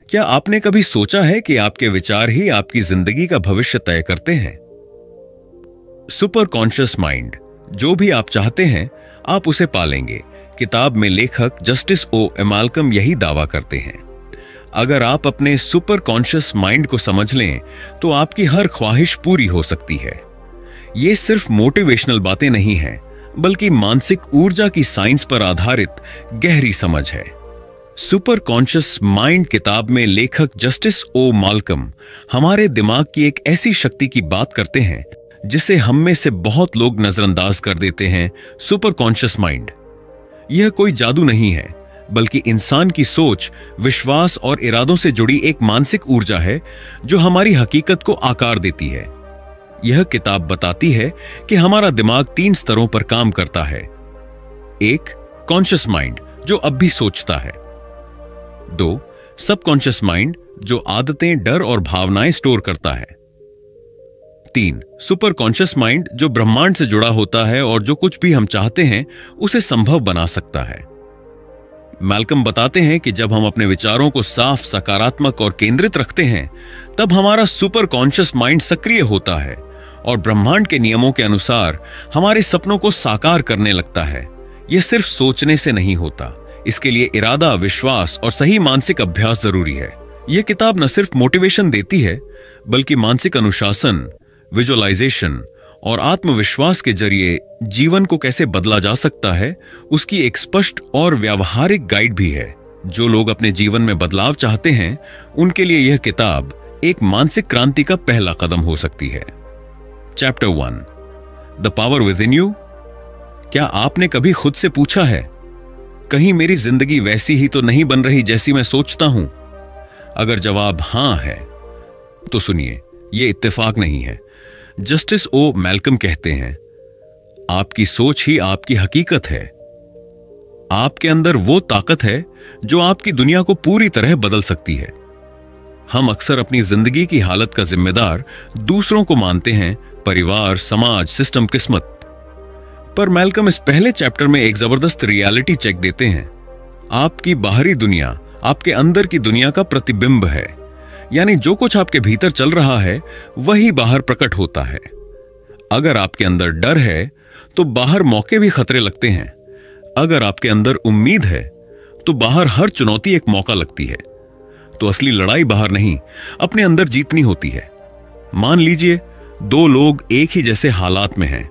क्या आपने कभी सोचा है कि आपके विचार ही आपकी जिंदगी का भविष्य तय करते हैं? सुपर कॉन्शियस माइंड, जो भी आप चाहते हैं आप उसे पालेंगे। किताब में लेखक जस्टिस ओ माल्कम यही दावा करते हैं। अगर आप अपने सुपर कॉन्शियस माइंड को समझ लें तो आपकी हर ख्वाहिश पूरी हो सकती है। ये सिर्फ मोटिवेशनल बातें नहीं हैं, बल्कि मानसिक ऊर्जा की साइंस पर आधारित गहरी समझ है। सुपर कॉन्शियस माइंड किताब में लेखक जस्टिस ओ माल्कम हमारे दिमाग की एक ऐसी शक्ति की बात करते हैं जिसे हम में से बहुत लोग नजरअंदाज कर देते हैं। सुपर कॉन्शियस माइंड यह कोई जादू नहीं है, बल्कि इंसान की सोच, विश्वास और इरादों से जुड़ी एक मानसिक ऊर्जा है जो हमारी हकीकत को आकार देती है। यह किताब बताती है कि हमारा दिमाग 3 स्तरों पर काम करता है। 1. कॉन्शियस माइंड, जो अब भी सोचता है। 2. सबकॉन्शियस माइंड, जो आदतें, डर और भावनाएं स्टोर करता है। 3. सुपर कॉन्शियस माइंड, जो ब्रह्मांड से जुड़ा होता है और जो कुछ भी हम चाहते हैं उसे संभव बना सकता है। मैल्कम बताते हैं कि जब हम अपने विचारों को साफ, सकारात्मक और केंद्रित रखते हैं, तब हमारा सुपर कॉन्शियस माइंड सक्रिय होता है और ब्रह्मांड के नियमों के अनुसार हमारे सपनों को साकार करने लगता है। यह सिर्फ सोचने से नहीं होता, इसके लिए इरादा, विश्वास और सही मानसिक अभ्यास जरूरी है। यह किताब न सिर्फ मोटिवेशन देती है, बल्कि मानसिक अनुशासन, विजुअलाइजेशन और आत्मविश्वास के जरिए जीवन को कैसे बदला जा सकता है उसकी एक स्पष्ट और व्यावहारिक गाइड भी है। जो लोग अपने जीवन में बदलाव चाहते हैं उनके लिए यह किताब एक मानसिक क्रांति का पहला कदम हो सकती है। Chapter 1, the power with in you. क्या आपने कभी खुद से पूछा है, कहीं मेरी जिंदगी वैसी ही तो नहीं बन रही जैसी मैं सोचता हूं? अगर जवाब हां है तो सुनिए, यह इत्तेफाक नहीं है। जस्टिस ओ मैल्कम कहते हैं, आपकी सोच ही आपकी हकीकत है। आपके अंदर वो ताकत है जो आपकी दुनिया को पूरी तरह बदल सकती है। हम अक्सर अपनी जिंदगी की हालत का जिम्मेदार दूसरों को मानते हैं, परिवार, समाज, सिस्टम, किस्मत। पर मैल्कम इस पहले चैप्टर में एक जबरदस्त रियलिटी चेक देते हैं। आपकी बाहरी दुनिया आपके अंदर की दुनिया का प्रतिबिंब है, यानी जो कुछ आपके भीतर चल रहा है वही बाहर प्रकट होता है। अगर आपके अंदर डर है तो बाहर मौके भी खतरे लगते हैं। अगर आपके अंदर उम्मीद है तो बाहर हर चुनौती एक मौका लगती है। तो असली लड़ाई बाहर नहीं, अपने अंदर जीतनी होती है। मान लीजिए 2 लोग एक ही जैसे हालात में हैं,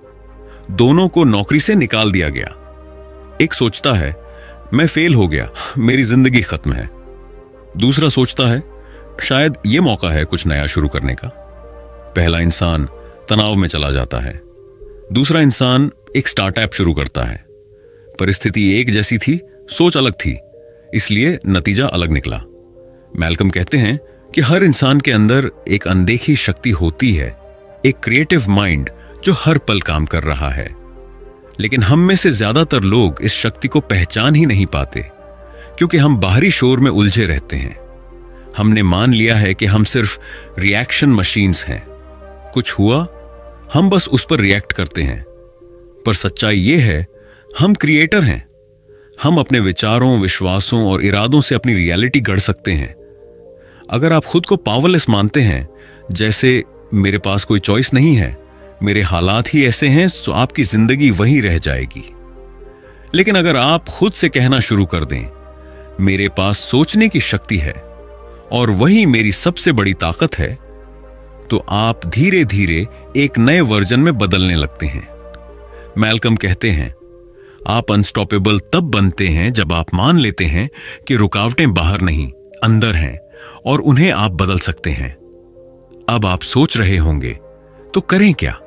दोनों को नौकरी से निकाल दिया गया। एक सोचता है, मैं फेल हो गया, मेरी जिंदगी खत्म है। दूसरा सोचता है, शायद यह मौका है कुछ नया शुरू करने का। पहला इंसान तनाव में चला जाता है, दूसरा इंसान एक स्टार्टअप शुरू करता है। परिस्थिति एक जैसी थी, सोच अलग थी, इसलिए नतीजा अलग निकला। मैल्कम कहते हैं कि हर इंसान के अंदर एक अनदेखी शक्ति होती है, एक क्रिएटिव माइंड जो हर पल काम कर रहा है। लेकिन हम में से ज्यादातर लोग इस शक्ति को पहचान ही नहीं पाते, क्योंकि हम बाहरी शोर में उलझे रहते हैं। हमने मान लिया है कि हम सिर्फ रिएक्शन मशीन्स हैं। कुछ हुआ, हम बस उस पर रिएक्ट करते हैं। पर सच्चाई यह है, हम क्रिएटर हैं। हम अपने विचारों, विश्वासों और इरादों से अपनी रियलिटी गढ़ सकते हैं। अगर आप खुद को पावरलेस मानते हैं, जैसे मेरे पास कोई चॉइस नहीं है, मेरे हालात ही ऐसे हैं, तो आपकी जिंदगी वहीं रह जाएगी। लेकिन अगर आप खुद से कहना शुरू कर दें, मेरे पास सोचने की शक्ति है और वही मेरी सबसे बड़ी ताकत है, तो आप धीरे धीरे एक नए वर्जन में बदलने लगते हैं। मैल्कम कहते हैं, आप अनस्टॉपेबल तब बनते हैं जब आप मान लेते हैं कि रुकावटें बाहर नहीं, अंदर हैं और उन्हें आप बदल सकते हैं। अब आप सोच रहे होंगे, तो करें क्या?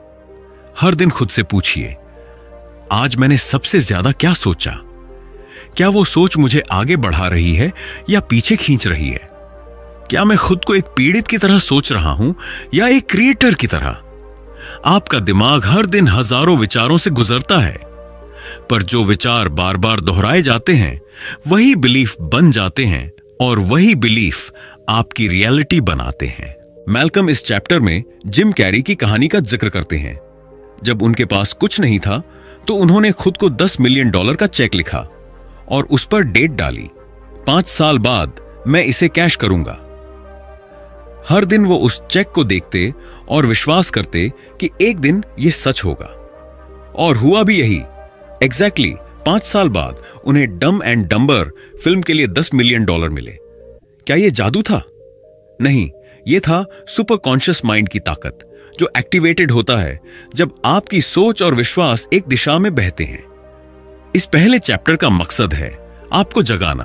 हर दिन खुद से पूछिए, आज मैंने सबसे ज्यादा क्या सोचा? क्या वो सोच मुझे आगे बढ़ा रही है या पीछे खींच रही है? क्या मैं खुद को एक पीड़ित की तरह सोच रहा हूं या एक क्रिएटर की तरह? आपका दिमाग हर दिन हजारों विचारों से गुजरता है, पर जो विचार बार बार दोहराए जाते हैं वही बिलीफ बन जाते हैं और वही बिलीफ आपकी रियलिटी बनाते हैं। मैल्कम इस चैप्टर में जिम कैरी की कहानी का जिक्र करते हैं। जब उनके पास कुछ नहीं था तो उन्होंने खुद को $10 मिलियन का चेक लिखा और उस पर डेट डाली। 5 साल बाद मैं इसे कैश करूंगा। हर दिन वो उस चेक को देखते और विश्वास करते कि एक दिन ये सच होगा। और हुआ भी यही। एग्जैक्टली 5 साल बाद उन्हें डम एंड डम्बर फिल्म के लिए $10 मिलियन मिले। क्या यह जादू था? नहीं, यह था सुपर कॉन्शियस माइंड की ताकत, जो एक्टिवेटेड होता है जब आपकी सोच और विश्वास एक दिशा में बहते हैं। इस पहले चैप्टर का मकसद है आपको जगाना,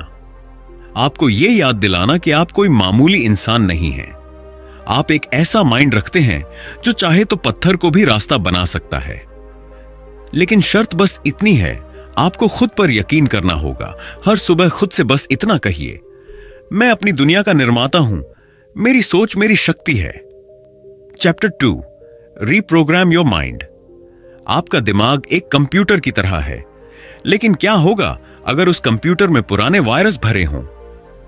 आपको यह याद दिलाना कि आप कोई मामूली इंसान नहीं हैं। आप एक ऐसा माइंड रखते हैं जो चाहे तो पत्थर को भी रास्ता बना सकता है। लेकिन शर्त बस इतनी है, आपको खुद पर यकीन करना होगा। हर सुबह खुद से बस इतना कहिए, मैं अपनी दुनिया का निर्माता हूं, मेरी सोच मेरी शक्ति है। Chapter 2, reprogram your mind. आपका दिमाग एक कंप्यूटर की तरह है, लेकिन क्या होगा अगर उस कंप्यूटर में पुराने वायरस भरे हों?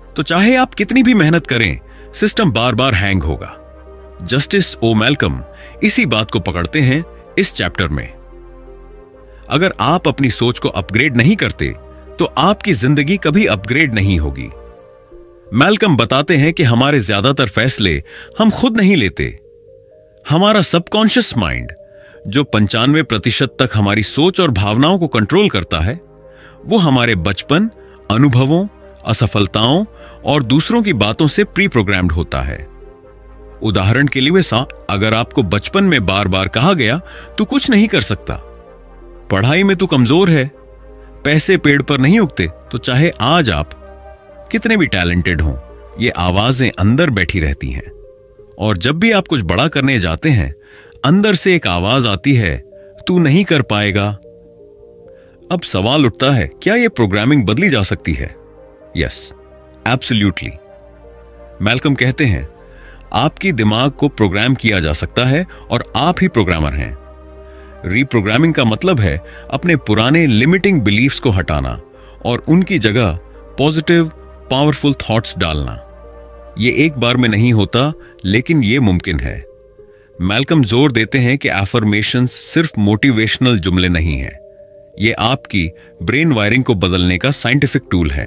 तो चाहे आप कितनी भी मेहनत करें, सिस्टम बार बार हैंग होगा। जस्टिस ओ मैल्कम इसी बात को पकड़ते हैं इस चैप्टर में। अगर आप अपनी सोच को अपग्रेड नहीं करते तो आपकी जिंदगी कभी अपग्रेड नहीं होगी। मैल्कम बताते हैं कि हमारे ज्यादातर फैसले हम खुद नहीं लेते। हमारा सबकॉन्शियस माइंड, जो 95% तक हमारी सोच और भावनाओं को कंट्रोल करता है, वो हमारे बचपन, अनुभवों, असफलताओं और दूसरों की बातों से प्री प्रोग्राम्ड होता है। उदाहरण के लिए वैसा, अगर आपको बचपन में बार बार कहा गया तू कुछ नहीं कर सकता, पढ़ाई में तू कमजोर है, पैसे पेड़ पर नहीं उगते, तो चाहे आज आप कितने भी टैलेंटेड हों, ये आवाजें अंदर बैठी रहती हैं। और जब भी आप कुछ बड़ा करने जाते हैं, अंदर से एक आवाज आती है, तू नहीं कर पाएगा। अब सवाल उठता है, क्या यह प्रोग्रामिंग बदली जा सकती है? Yes, absolutely. मैल्कम कहते हैं, आपकी दिमाग को प्रोग्राम किया जा सकता है और आप ही प्रोग्रामर हैं। रीप्रोग्रामिंग का मतलब है अपने पुराने लिमिटिंग बिलीफ्स को हटाना और उनकी जगह पॉजिटिव पावरफुल थॉट्स डालना। ये एक बार में नहीं होता, लेकिन ये मुमकिन है। मैल्कम जोर देते हैं कि एफर्मेशंस सिर्फ मोटिवेशनल जुमले नहीं हैं, ये आपकी ब्रेन वायरिंग को बदलने का साइंटिफिक टूल है।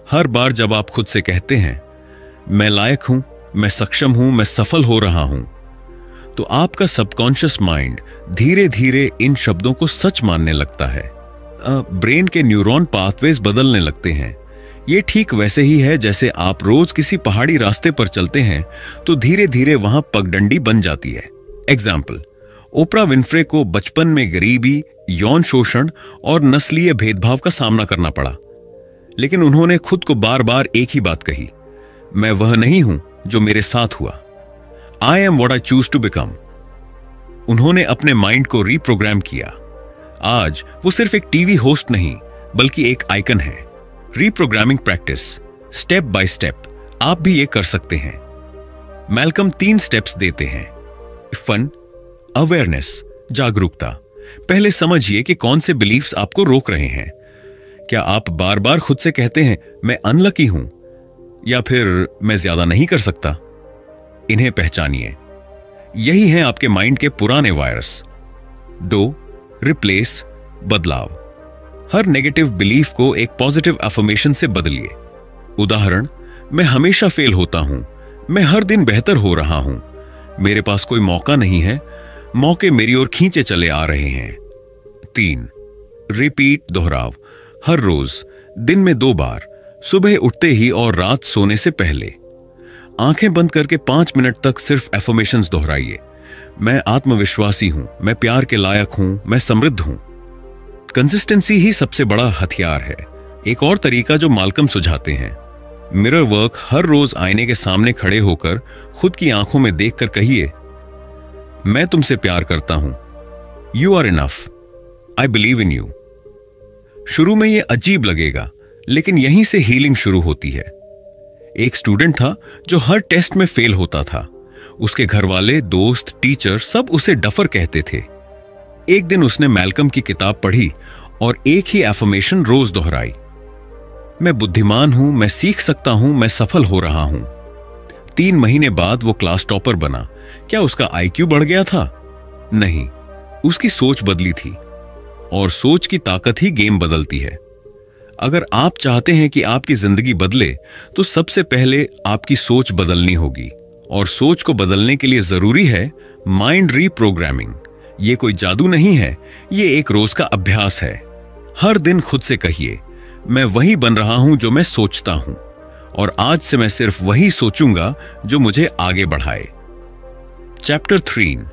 हर बार जब आप खुद से कहते हैं, मैं लायक हूं, मैं सक्षम हूं, मैं सफल हो रहा हूं, तो आपका सबकॉन्शियस माइंड धीरे धीरे इन शब्दों को सच मानने लगता है। ब्रेन के न्यूरॉन पाथवेज बदलने लगते हैं। ये ठीक वैसे ही है जैसे आप रोज किसी पहाड़ी रास्ते पर चलते हैं तो धीरे धीरे वहां पगडंडी बन जाती है। एग्जाम्पल, ओपरा विन्फ्रे को बचपन में गरीबी, यौन शोषण और नस्लीय भेदभाव का सामना करना पड़ा, लेकिन उन्होंने खुद को बार बार एक ही बात कही, मैं वह नहीं हूं जो मेरे साथ हुआ। I am what I choose to become. उन्होंने अपने माइंड को रीप्रोग्राम किया। आज वो सिर्फ एक टीवी होस्ट नहीं, बल्कि एक आइकन है। Reprogramming practice, step by step आप भी ये कर सकते हैं। मैल्कम 3 स्टेप्स देते हैं। फन, अवेयरनेस, जागरूकता। पहले समझिए कि कौन से बिलीफ्स आपको रोक रहे हैं। क्या आप बार बार खुद से कहते हैं, मैं अनलकी हूं, या फिर मैं ज्यादा नहीं कर सकता? इन्हें पहचानिए। यही है आपके माइंड के पुराने वायरस। 2, रिप्लेस, बदलाव। हर नेगेटिव बिलीफ को एक पॉजिटिव अफर्मेशन से बदलिए। उदाहरण, मैं हमेशा फेल होता हूं, मैं हर दिन बेहतर हो रहा हूं, मेरे पास कोई मौका नहीं है, मौके मेरी ओर खींचे चले आ रहे हैं। 3, रिपीट, दोहराव। हर रोज दिन में 2 बार, सुबह उठते ही और रात सोने से पहले। आंखें बंद करके 5 मिनट तक सिर्फ एफर्मेशंस दोहराइए। मैं आत्मविश्वासी हूं, मैं प्यार के लायक हूं, मैं समृद्ध हूं। कंसिस्टेंसी ही सबसे बड़ा हथियार है। एक और तरीका जो मैल्कम सुझाते हैं, मिरर वर्क। हर रोज आईने के सामने खड़े होकर खुद की आंखों में देखकर कहिए, मैं तुमसे प्यार करता हूं, you are enough, I believe in you. शुरू में यह अजीब लगेगा, लेकिन यहीं से हीलिंग शुरू होती है। एक स्टूडेंट था जो हर टेस्ट में फेल होता था। उसके घर वाले, दोस्त, टीचर सब उसे डफर कहते थे। एक दिन उसने मैल्कम की किताब पढ़ी और एक ही एफर्मेशन रोज दोहराई, मैं बुद्धिमान हूं, मैं सीख सकता हूं, मैं सफल हो रहा हूं। 3 महीने बाद वो क्लास टॉपर बना। क्या उसका आईक्यू बढ़ गया था? नहीं, उसकी सोच बदली थी। और सोच की ताकत ही गेम बदलती है। अगर आप चाहते हैं कि आपकी जिंदगी बदले तो सबसे पहले आपकी सोच बदलनी होगी, और सोच को बदलने के लिए जरूरी है माइंड रीप्रोग्रामिंग। ये कोई जादू नहीं है, ये एक रोज का अभ्यास है। हर दिन खुद से कहिए, मैं वही बन रहा हूं जो मैं सोचता हूं, और आज से मैं सिर्फ वही सोचूंगा जो मुझे आगे बढ़ाए। Chapter 3,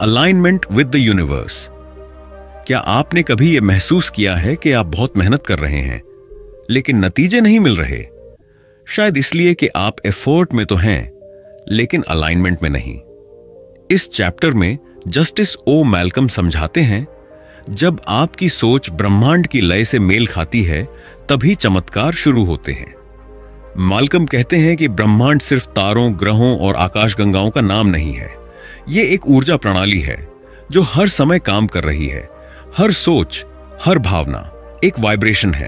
alignment with the universe. क्या आपने कभी यह महसूस किया है कि आप बहुत मेहनत कर रहे हैं लेकिन नतीजे नहीं मिल रहे? शायद इसलिए कि आप एफर्ट में तो हैं लेकिन अलाइनमेंट में नहीं। इस चैप्टर में जस्टिस ओ मैल्कम समझाते हैं, जब आपकी सोच ब्रह्मांड की लय से मेल खाती है तभी चमत्कार शुरू होते हैं। मैल्कम कहते हैं कि ब्रह्मांड सिर्फ तारों, ग्रहों और आकाशगंगाओं का नाम नहीं है। ये एक ऊर्जा प्रणाली है जो हर समय काम कर रही है। हर सोच, हर भावना एक वाइब्रेशन है,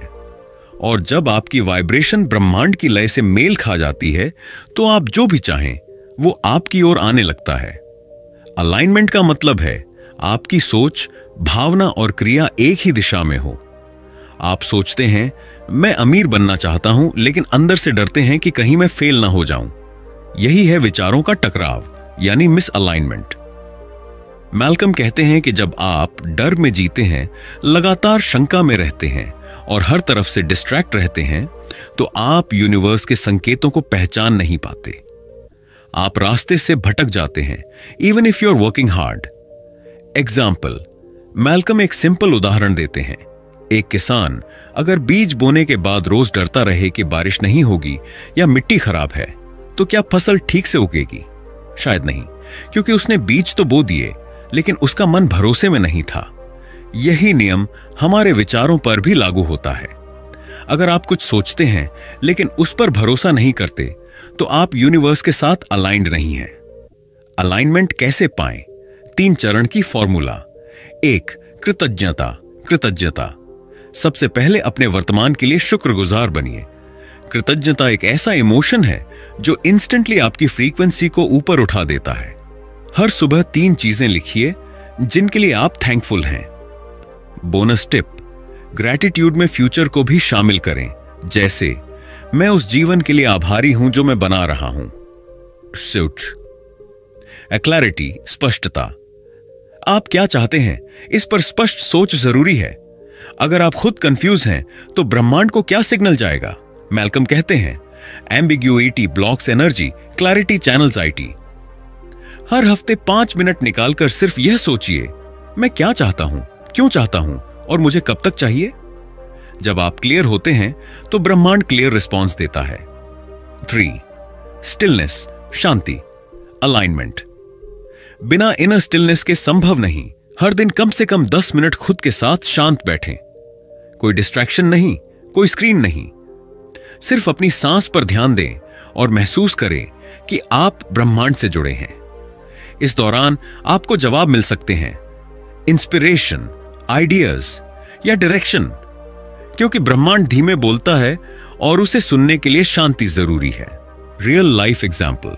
और जब आपकी वाइब्रेशन ब्रह्मांड की लय से मेल खा जाती है तो आप जो भी चाहें वो आपकी ओर आने लगता है। अलाइनमेंट का मतलब है आपकी सोच, भावना और क्रिया एक ही दिशा में हो। आप सोचते हैं मैं अमीर बनना चाहता हूं, लेकिन अंदर से डरते हैं कि कहीं मैं फेल ना हो जाऊं। यही है विचारों का टकराव, यानी मिसअलाइनमेंट। मैल्कम कहते हैं कि जब आप डर में जीते हैं, लगातार शंका में रहते हैं और हर तरफ से डिस्ट्रैक्ट रहते हैं, तो आप यूनिवर्स के संकेतों को पहचान नहीं पाते। आप रास्ते से भटक जाते हैं, even if you are working hard. Example, Malcolm एक सिंपल उदाहरण देते हैं। एक किसान अगर बीज बोने के बाद रोज डरता रहे कि बारिश नहीं होगी या मिट्टी खराब है, तो क्या फसल ठीक से उगेगी? शायद नहीं, क्योंकि उसने बीज तो बो दिए लेकिन उसका मन भरोसे में नहीं था। यही नियम हमारे विचारों पर भी लागू होता है। अगर आप कुछ सोचते हैं लेकिन उस पर भरोसा नहीं करते, तो आप यूनिवर्स के साथ अलाइंड नहीं हैं। अलाइनमेंट कैसे पाएं? 3 चरण की फॉर्मूला। 1, कृतज्ञता। कृतज्ञता। सबसे पहले अपने वर्तमान के लिए शुक्रगुजार बनिए। कृतज्ञता एक ऐसा इमोशन है जो इंस्टेंटली आपकी फ्रीक्वेंसी को ऊपर उठा देता है। हर सुबह 3 चीजें लिखिए जिनके लिए आप थैंकफुल हैं। बोनस टिप, ग्रैटिट्यूड में फ्यूचर को भी शामिल करें, जैसे मैं उस जीवन के लिए आभारी हूं जो मैं बना रहा हूं। क्लैरिटी, स्पष्टता। आप क्या चाहते हैं इस पर स्पष्ट सोच जरूरी है। अगर आप खुद कंफ्यूज हैं तो ब्रह्मांड को क्या सिग्नल जाएगा? मैल्कम कहते हैं, ambiguity blocks energy, clarity channels it. हर हफ्ते 5 मिनट निकालकर सिर्फ यह सोचिए, मैं क्या चाहता हूं, क्यों चाहता हूं और मुझे कब तक चाहिए। जब आप क्लियर होते हैं तो ब्रह्मांड क्लियर रिस्पॉन्स देता है। 3, स्टिलनेस, शांति, अलाइनमेंट। बिना इनर स्टिलनेस के संभव नहीं। हर दिन कम से कम 10 मिनट खुद के साथ शांत बैठें। कोई डिस्ट्रैक्शन नहीं, कोई स्क्रीन नहीं। सिर्फ अपनी सांस पर ध्यान दें और महसूस करें कि आप ब्रह्मांड से जुड़े हैं। इस दौरान आपको जवाब मिल सकते हैं, इंस्पिरेशन, आइडियाज या डायरेक्शन, क्योंकि ब्रह्मांड धीमे बोलता है और उसे सुनने के लिए शांति जरूरी है। Real life example,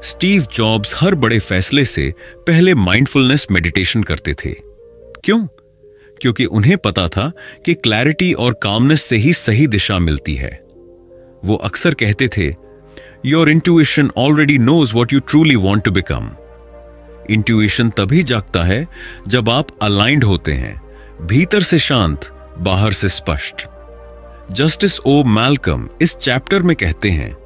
Steve Jobs हर बड़े फैसले से पहले माइंडफुलनेस मेडिटेशन करते थे। क्यों? क्योंकि उन्हें पता था कि क्लैरिटी और कामनेस से ही सही दिशा मिलती है। वो अक्सर कहते थे, your intuition already knows what you truly want to become. Intuition तभी जागता है जब आप अलाइंड होते हैं, भीतर से शांत, बाहर से स्पष्ट। जस्टिस ओ मैल्कम इस चैप्टर में कहते हैं,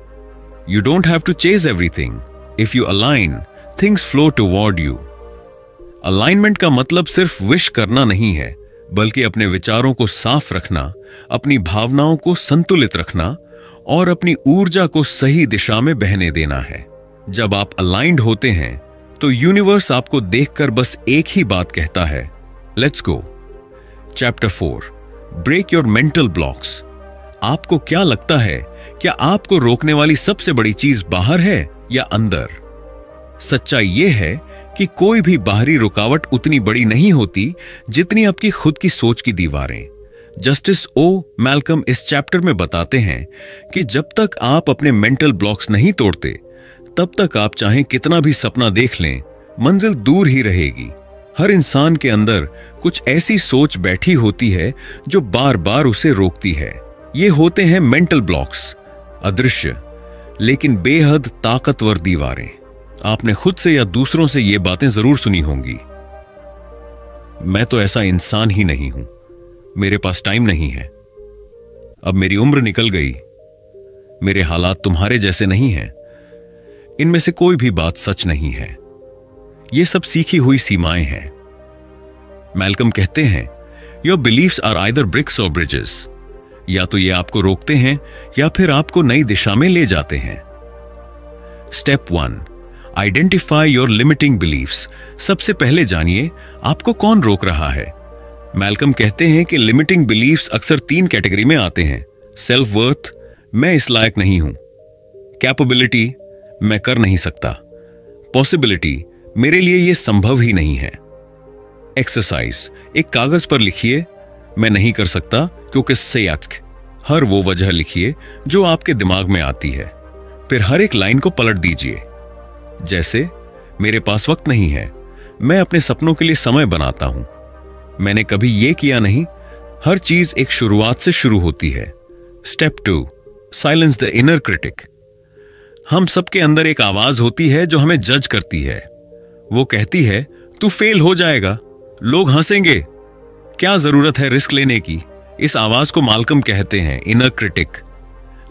you don't have to chase everything, if you align things flow toward you. Alignment का मतलब सिर्फ विश करना नहीं है, बल्कि अपने विचारों को साफ रखना, अपनी भावनाओं को संतुलित रखना और अपनी ऊर्जा को सही दिशा में बहने देना है। जब आप अलाइंड होते हैं तो यूनिवर्स आपको देखकर बस एक ही बात कहता है, let's go. Chapter 4, break your mental blocks. आपको क्या लगता है, क्या आपको रोकने वाली सबसे बड़ी चीज बाहर है या अंदर? सच्चाई यह है कि कोई भी बाहरी रुकावट उतनी बड़ी नहीं होती जितनी आपकी खुद की सोच की दीवारें। जस्टिस ओ मैल्कम इस चैप्टर में बताते हैं कि जब तक आप अपने मेंटल ब्लॉक्स नहीं तोड़ते, तब तक आप चाहे कितना भी सपना देख लें, मंजिल दूर ही रहेगी। हर इंसान के अंदर कुछ ऐसी सोच बैठी होती है जो बार बार उसे रोकती है, ये होते हैं मेंटल ब्लॉक्स, अदृश्य लेकिन बेहद ताकतवर दीवारें। आपने खुद से या दूसरों से ये बातें जरूर सुनी होंगी, मैं तो ऐसा इंसान ही नहीं हूं, मेरे पास टाइम नहीं है, अब मेरी उम्र निकल गई, मेरे हालात तुम्हारे जैसे नहीं हैं। इनमें से कोई भी बात सच नहीं है, ये सब सीखी हुई सीमाएं हैं। मैल्कम कहते हैं, your beliefs are either bricks or bridges, या तो ये आपको रोकते हैं या फिर आपको नई दिशा में ले जाते हैं। Step 1, identify your limiting beliefs. सबसे पहले जानिए आपको कौन रोक रहा है। मैल्कम कहते हैं कि लिमिटिंग बिलीव्स अक्सर 3 कैटेगरी में आते हैं। सेल्फ वर्थ, मैं इस लायक नहीं हूं। कैपेबिलिटी, मैं कर नहीं सकता। पॉसिबिलिटी, मेरे लिए यह संभव ही नहीं है। एक्सरसाइज, एक कागज पर लिखिए, मैं नहीं कर सकता क्योंकि सेयात्क, हर वो वजह लिखिए जो आपके दिमाग में आती है। फिर हर एक लाइन को पलट दीजिए, जैसे मेरे पास वक्त नहीं है, मैं अपने सपनों के लिए समय बनाता हूं, मैंने कभी ये किया नहीं। हर चीज एक शुरुआत से शुरू होती है। Step 2, silence the inner critic. हम सबके अंदर एक आवाज होती है जो हमें जज करती है। वो कहती है, तू फेल हो जाएगा, लोग हंसेंगे, क्या जरूरत है रिस्क लेने की। इस आवाज को माल्कम कहते हैं इनर क्रिटिक।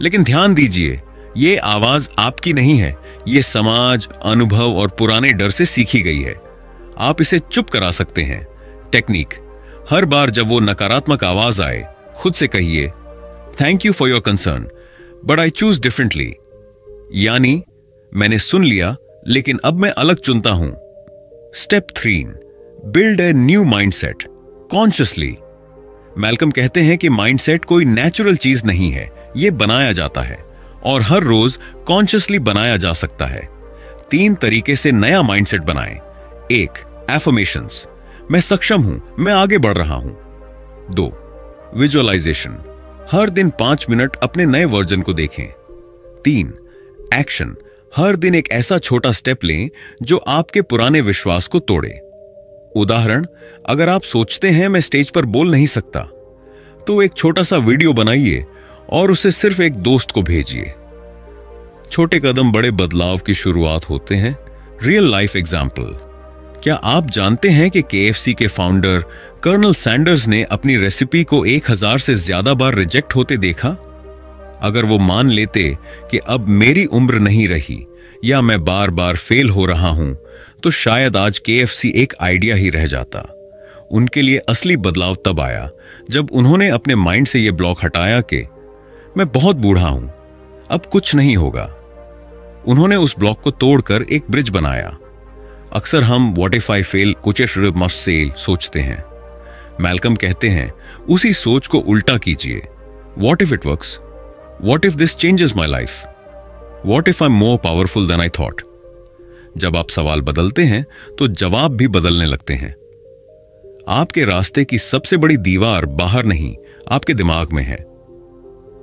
लेकिन ध्यान दीजिए, ये आवाज आपकी नहीं है, ये समाज, अनुभव और पुराने डर से सीखी गई है। आप इसे चुप करा सकते हैं। टेक्निक, हर बार जब वो नकारात्मक आवाज आए, खुद से कहिए, thank you for your concern but I choose differently, यानी मैंने सुन लिया लेकिन अब मैं अलग चुनता हूं। Step 3, build a new mindset consciously. Malcolm कहते हैं कि माइंडसेट कोई नेचुरल चीज नहीं है, यह बनाया जाता है और हर रोज कॉन्शियसली बनाया जा सकता है। 3 तरीके से नया माइंडसेट बनाएं। 1, एफर्मेशंस, मैं सक्षम हूं, मैं आगे बढ़ रहा हूं। 2, विजुअलाइजेशन, हर दिन 5 मिनट अपने नए वर्जन को देखें। 3, एक्शन, हर दिन एक ऐसा छोटा स्टेप लें जो आपके पुराने विश्वास को तोड़े। उदाहरण, अगर आप सोचते हैं मैं स्टेज पर बोल नहीं सकता, तो एक छोटा सा वीडियो बनाइए और उसे सिर्फ एक दोस्त को भेजिए। छोटे कदम बड़े बदलाव की शुरुआत होते हैं। रियल लाइफ एग्जाम्पल, क्या आप जानते हैं कि KFC के फाउंडर कर्नल सैंडर्स ने अपनी रेसिपी को 1000 से ज्यादा बार रिजेक्ट होते देखा? अगर वो मान लेते कि अब मेरी उम्र नहीं रही या मैं बार बार फेल हो रहा हूं, तो शायद आज KFC एक आइडिया ही रह जाता। उनके लिए असली बदलाव तब आया जब उन्होंने अपने माइंड से यह ब्लॉक हटाया कि मैं बहुत बूढ़ा हूं, अब कुछ नहीं होगा। उन्होंने उस ब्लॉक को तोड़कर एक ब्रिज बनाया। अक्सर हम व्हाट इफ आई फेल, कुछ शुड मस्ट सेल सोचते हैं। मैल्कम कहते हैं, उसी सोच को उल्टा कीजिए। What if it works? What if this changes my life? What if I am more powerful than I thought? जब आप सवाल बदलते हैं तो जवाब भी बदलने लगते हैं। आपके रास्ते की सबसे बड़ी दीवार बाहर नहीं, आपके दिमाग में है।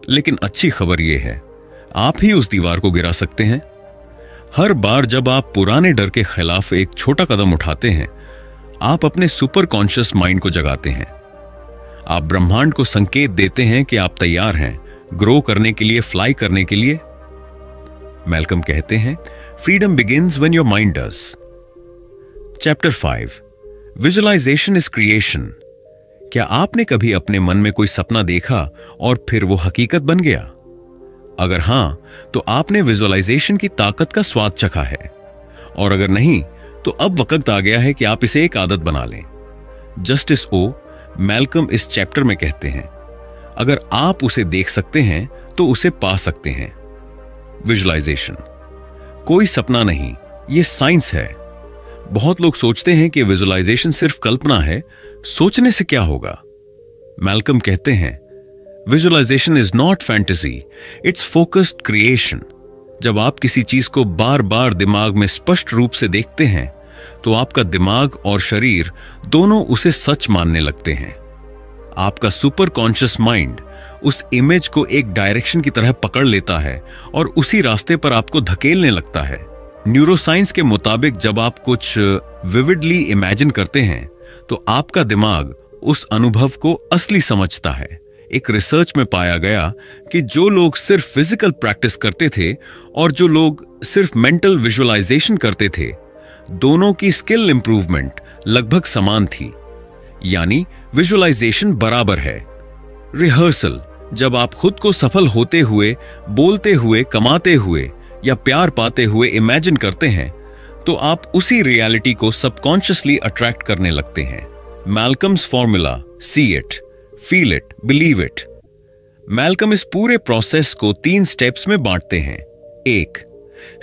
लेकिन अच्छी खबर यह है, आप ही उस दीवार को गिरा सकते हैं। हर बार जब आप पुराने डर के खिलाफ एक छोटा कदम उठाते हैं, आप अपने सुपर कॉन्शियस माइंड को जगाते हैं। आप ब्रह्मांड को संकेत देते हैं कि आप तैयार हैं ग्रो करने के लिए, फ्लाई करने के लिए। मैल्कम कहते हैं, freedom begins when your mind does. Chapter 5, visualisation is creation. क्या आपने कभी अपने मन में कोई सपना देखा और फिर वो हकीकत बन गया? अगर हां, तो आपने विजुअलाइजेशन की ताकत का स्वाद चखा है, और अगर नहीं, तो अब वक्त आ गया है कि आप इसे एक आदत बना लें। जस्टिस ओ मैल्कम इस चैप्टर में कहते हैं, अगर आप उसे देख सकते हैं तो उसे पा सकते हैं। विजुअलाइजेशन कोई सपना नहीं, यह साइंस है। बहुत लोग सोचते हैं कि विजुअलाइजेशन सिर्फ कल्पना है, सोचने से क्या होगा? मैल्कम कहते हैं, visualisation is not fantasy, it's focused creation. जब आप किसी चीज को बार बार दिमाग में स्पष्ट रूप से देखते हैं, तो आपका दिमाग और शरीर दोनों उसे सच मानने लगते हैं। आपका सुपर कॉन्शियस माइंड उस इमेज को एक डायरेक्शन की तरह पकड़ लेता है और उसी रास्ते पर आपको धकेलने लगता है। न्यूरोसाइंस के मुताबिक जब आप कुछ विविडली इमेजिन करते हैं, तो आपका दिमाग उस अनुभव को असली समझता है। एक रिसर्च में पाया गया कि जो लोग सिर्फ फिजिकल प्रैक्टिस करते थे और जो लोग सिर्फ मेंटल विजुअलाइजेशन करते थे, दोनों की स्किल इंप्रूवमेंट लगभग समान थी। यानी विजुअलाइजेशन बराबर है। रिहर्सल, जब आप खुद को सफल होते हुए, बोलते हुए, कमाते हुए या प्यार पाते हुए इमेजिन करते हैं, तो आप उसी रियलिटी को सबकॉन्शियसली अट्रैक्ट करने लगते हैं। Malcolm's formula, see it, feel it, believe it. Malcolm इस पूरे प्रोसेस को 3 स्टेप्स में बांटते हैं। 1,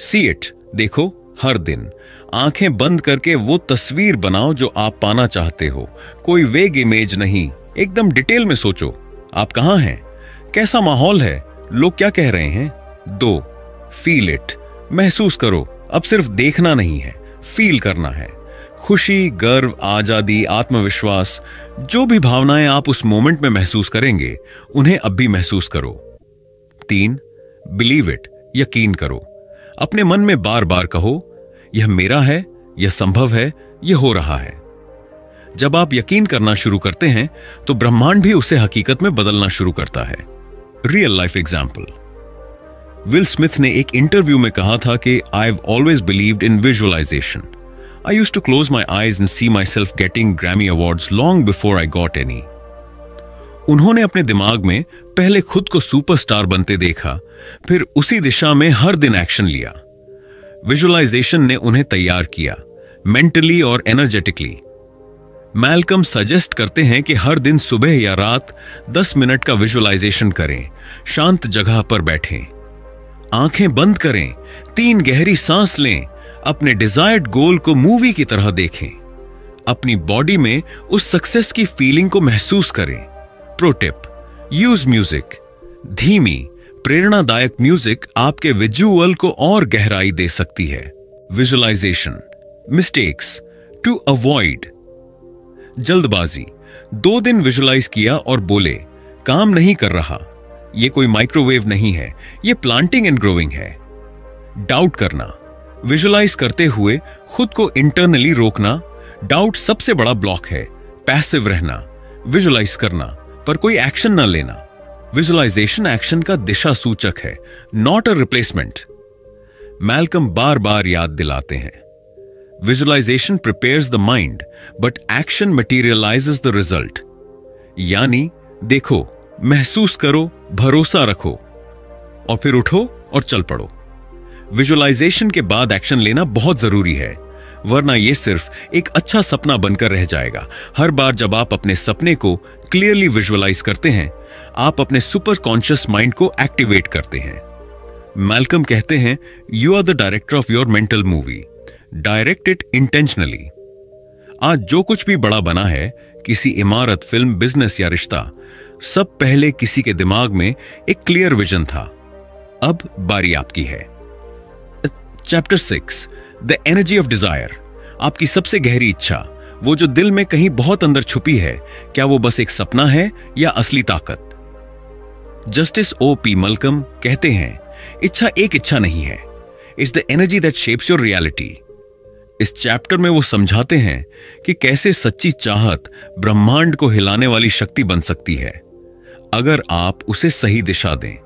सी इट, देखो हर दिन आंखें बंद करके वो तस्वीर बनाओ जो आप पाना चाहते हो। कोई वेग इमेज नहीं, एकदम डिटेल में सोचो। आप कहां हैं, कैसा माहौल है, लोग क्या कह रहे हैं। 2, फील इट, महसूस करो। अब सिर्फ देखना नहीं है, फील करना है। खुशी, गर्व, आजादी, आत्मविश्वास, जो भी भावनाएं आप उस मोमेंट में महसूस करेंगे, उन्हें अब भी महसूस करो। 3, बिलीव इट, यकीन करो। अपने मन में बार बार कहो, यह मेरा है, यह संभव है, यह हो रहा है। जब आप यकीन करना शुरू करते हैं तो ब्रह्मांड भी उसे हकीकत में बदलना शुरू करता है। Real life example, Will Smith ने एक इंटरव्यू में कहा था कि I have always believed in visualisation. I used to close my eyes and see myself getting Grammy awards long before I got any. उन्होंने अपने दिमाग में पहले खुद को सुपरस्टार बनते देखा, फिर उसी दिशा में हर दिन एक्शन लिया। विजुअलाइजेशन ने उन्हें तैयार किया, मेंटली और एनर्जेटिकली। मैल्कम सजेस्ट करते हैं कि हर दिन सुबह या रात 10 मिनट का विजुअलाइजेशन करें। शांत जगह पर बैठें, आंखें बंद करें, 3 गहरी सांस लें, अपने डिजायर्ड गोल को मूवी की तरह देखें। अपनी बॉडी में उस सक्सेस की फीलिंग को महसूस करें। Pro tip, use music. धीमी, प्रेरणादायक म्यूजिक आपके विजुअल को और गहराई दे सकती है। Visualisation mistakes to avoid. जल्दबाजी, 2 दिन विजुअलाइज किया और बोले काम नहीं कर रहा, यह कोई माइक्रोवेव नहीं है, यह प्लांटिंग एंड ग्रोइंग है। डाउट करना, विजुअलाइज करते हुए खुद को इंटरनली रोकना। डाउट सबसे बड़ा ब्लॉक है। पैसिव रहना, विजुअलाइज करना पर कोई एक्शन ना लेना। विजुअलाइजेशन एक्शन का दिशा सूचक है, नॉट अ रिप्लेसमेंट। मैल्कम बार बार याद दिलाते हैं, visualisation prepares the mind but action materialises the result. यानी देखो, महसूस करो, भरोसा रखो और फिर उठो और चल पड़ो। विजुअलाइजेशन के बाद एक्शन लेना बहुत जरूरी है, वरना यह सिर्फ एक अच्छा सपना बनकर रह जाएगा। हर बार जब आप अपने सपने को क्लियरली विजुअलाइज करते हैं, आप अपने सुपर कॉन्शियस माइंड को एक्टिवेट करते हैं। मैल्कम कहते हैं, you are the director of your mental movie, direct it intentionally. आज जो कुछ भी बड़ा बना है, किसी इमारत, फिल्म, बिजनेस या रिश्ता, सब पहले किसी के दिमाग में एक क्लियर विजन था। अब बारी आपकी है। Chapter 6, the energy of desire. आपकी सबसे गहरी इच्छा, वो जो दिल में कहीं बहुत अंदर छुपी है, क्या वो बस एक सपना है या असली ताकत? Justice O.P. मलकम कहते हैं, इच्छा एक इच्छा नहीं है, it's the energy that shapes your reality. इस चैप्टर में वो समझाते हैं कि कैसे सच्ची चाहत ब्रह्मांड को हिलाने वाली शक्ति बन सकती है, अगर आप उसे सही दिशा दें।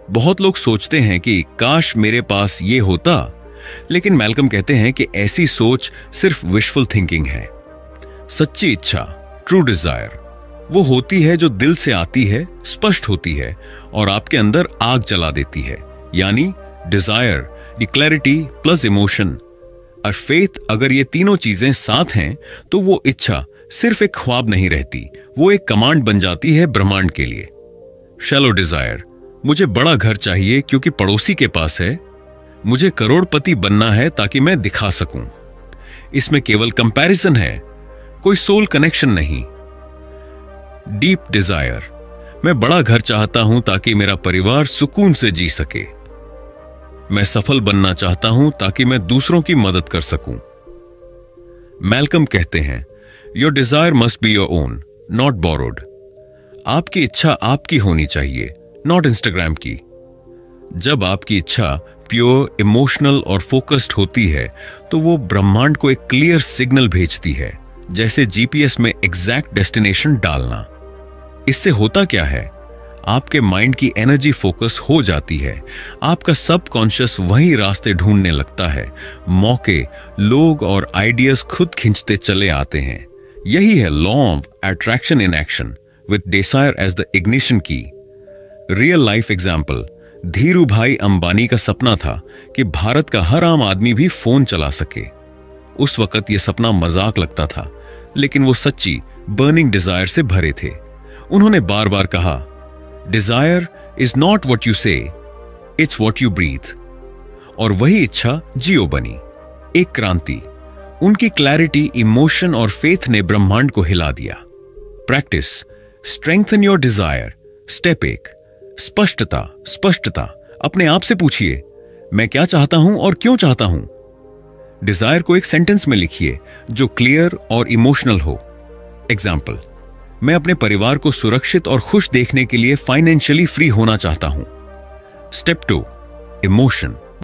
बहुत लोग सोचते हैं कि काश मेरे पास ये होता, लेकिन मैल्कम कहते हैं कि ऐसी सोच सिर्फ विशफुल थिंकिंग है। सच्ची इच्छा, ट्रू डिजायर, वो होती है जो दिल से आती है, स्पष्ट होती है और आपके अंदर आग जला देती है। यानी डिजायर, क्लैरिटी प्लस इमोशन और फेथ। अगर ये तीनों चीजें साथ हैं तो वो इच्छा सिर्फ एक ख्वाब नहीं रहती, वो एक कमांड बन जाती है ब्रह्मांड के लिए। शैलो डिजायर, मुझे बड़ा घर चाहिए क्योंकि पड़ोसी के पास है। मुझे करोड़पति बनना है ताकि मैं दिखा सकूं। इसमें केवल कंपैरिजन है, कोई सोल कनेक्शन नहीं। डीप डिजायर, मैं बड़ा घर चाहता हूं ताकि मेरा परिवार सुकून से जी सके। मैं सफल बनना चाहता हूं ताकि मैं दूसरों की मदद कर सकूं। मैल्कम कहते हैं, your desire must be your own, not borrowed. आपकी इच्छा आपकी होनी चाहिए, नॉट इंस्टाग्राम की। जब आपकी इच्छा प्योर, इमोशनल और फोकस्ड होती है तो वो ब्रह्मांड को एक क्लियर सिग्नल भेजती है, जैसे जीपीएस में एग्जैक्ट डेस्टिनेशन डालना। इससे होता क्या है, आपके माइंड की एनर्जी फोकस हो जाती है, आपका सबकॉन्शियस वही रास्ते ढूंढने लगता है, मौके, लोग और आइडियाज खुद खींचते चले आते हैं। यही है law of attraction in action with desire as the ignition key. Real life example, Dhiru bhai Ambani का सपना था कि भारत का हर आम आदमी भी फोन चला सके। उस वक्त यह सपना मजाक लगता था, लेकिन वो सच्ची बर्निंग डिजायर से भरे थे। उन्होंने बार बार कहा, desire is not what you से, इट्स वॉट यू ब्रीथ। और वही इच्छा जियो बनी, एक क्रांति। उनकी क्लैरिटी, इमोशन और फेथ ने ब्रह्मांड को हिला दिया। Practice, strengthen your desire. Step 1, स्पष्टता। स्पष्टता, अपने आप से पूछिए, मैं क्या चाहता हूं और क्यों चाहता हूं। डिजायर को एक सेंटेंस में लिखिए जो क्लियर और इमोशनल हो। एग्जाम्पल, मैं अपने परिवार को सुरक्षित और खुश देखने के लिए फाइनेंशियली फ्री होना चाहता हूं। Step 2, emotion.